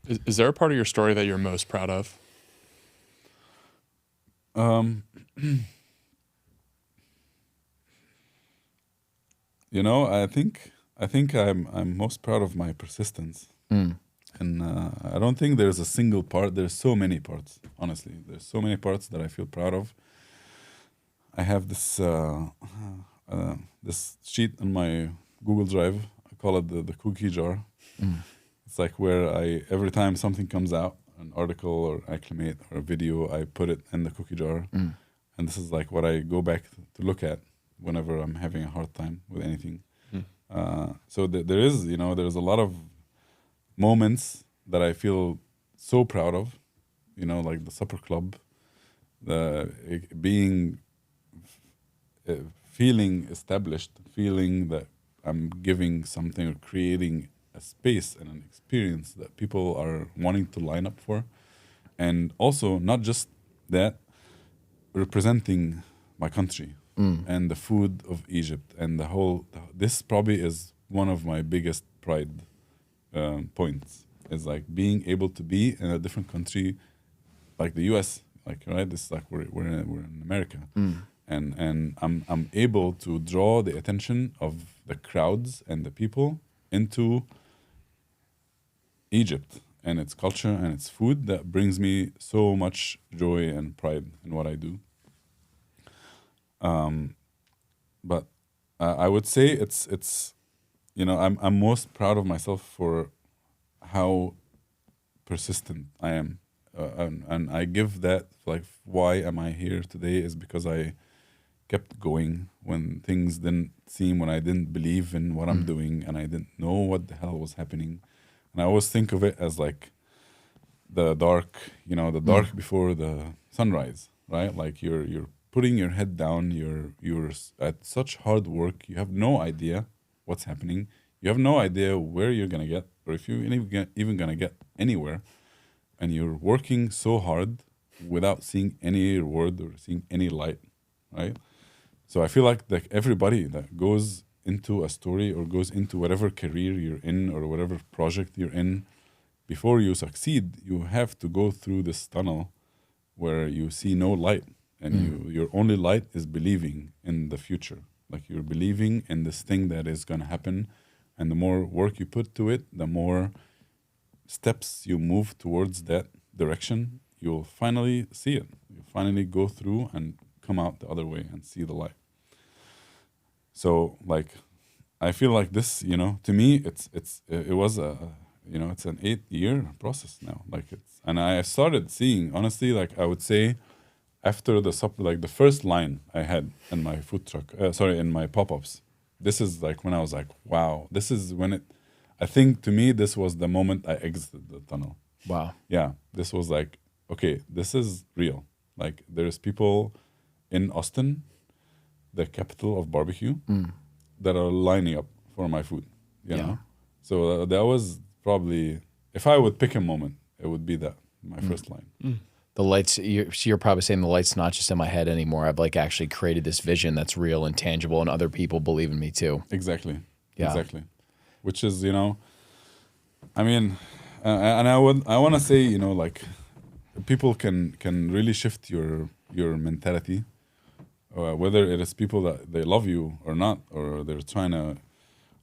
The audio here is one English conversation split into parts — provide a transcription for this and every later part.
Is there a part of your story that you're most proud of? Um, I think I'm most proud of my persistence, Mm. and I don't think there's a single part. There's so many parts. Honestly, there's so many parts that I feel proud of. I have this sheet on my Google Drive. I call it the cookie jar. Mm. It's like where every time something comes out, an article or acclimate or a video, I put it in the cookie jar, Mm. and this is like what I go back to look at whenever I'm having a hard time with anything. Mm. So there's a lot of moments that I feel so proud of, like the supper club, the being, feeling established, feeling that I'm giving something or creating a space and an experience that people are wanting to line up for. And also, not just that, representing my country Mm. and the food of Egypt and the whole. This probably is one of my biggest pride points. Is like being able to be in a different country, like the U.S. Like right, this is like we're in America, Mm. and I'm able to draw the attention of the crowds and the people into Egypt and its culture and its food that brings me so much joy and pride in what I do. Um, but I would say it's I'm most proud of myself for how persistent I am, and I give that like why am I here today is because I kept going when things didn't seem when I didn't believe in what I'm Mm. doing and I didn't know what the hell was happening, and I always think of it as like the dark, the Mm. dark before the sunrise, right? Like you're putting your head down, you're at such hard work, you have no idea what's happening, you have no idea where you're gonna get, or if you're even gonna get anywhere, and you're working so hard without seeing any reward or seeing any light, right? So I feel like everybody that goes into a story or goes into whatever career you're in or whatever project you're in, before you succeed, you have to go through this tunnel where you see no light, and Mm. your only light is believing in the future. Like you're believing in this thing that is gonna happen, and the more work you put to it, the more steps you move towards that direction, you'll finally see it. You'll finally go through and come out the other way and see the light. So like I feel like this, to me, it was it's an 8 year process now. Like and I started seeing honestly, like I would say, after like the first line I had in my food truck, sorry, in my pop ups. This is like when I was like, wow, this is when it. I think to me this was the moment I exited the tunnel. Wow. Yeah, this was like, okay, this is real. Like there's people in Austin, the capital of barbecue, Mm. that are lining up for my food, Yeah. So that was probably, if I would pick a moment, it would be that, my first line. Mm. The lights, you're probably saying the light's not just in my head anymore. I've like actually created this vision that's real and tangible, and other people believe in me too. Exactly. Yeah. Exactly. Which is, I mean, and I want to say, like people can really shift your mentality, whether it is people that they love you or not, or they're trying to,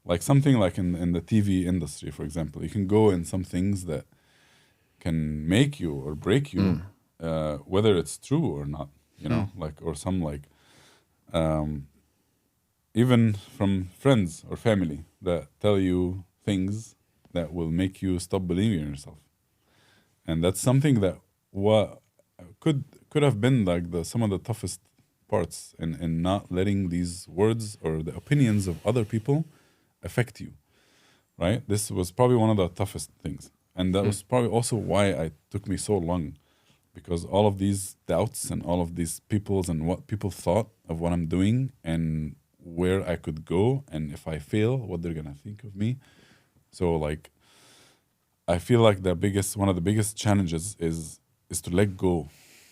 like something like in the TV industry, for example, you can go in some things that can make you or break you, Mm. whether it's true or not, like, or some like, even from friends or family that tell you things that will make you stop believing in yourself. And that's something that what could have been like some of the toughest parts in not letting these words or the opinions of other people affect you, right? This was probably one of the toughest things, and that was probably also why it took me so long, because all of these doubts and all of these people's and what people thought of what I'm doing and where I could go, and if I fail, what they're gonna think of me. So like I feel like one of the biggest challenges is to let go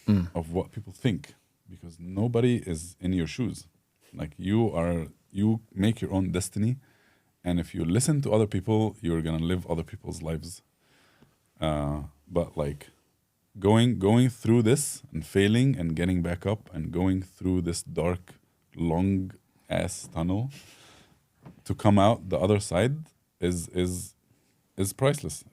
Mm. of what people think, because nobody is in your shoes. Like you make your own destiny, and if you listen to other people, you're gonna live other people's lives. But like going through this and failing and getting back up and going through this dark, long ass tunnel to come out the other side is priceless.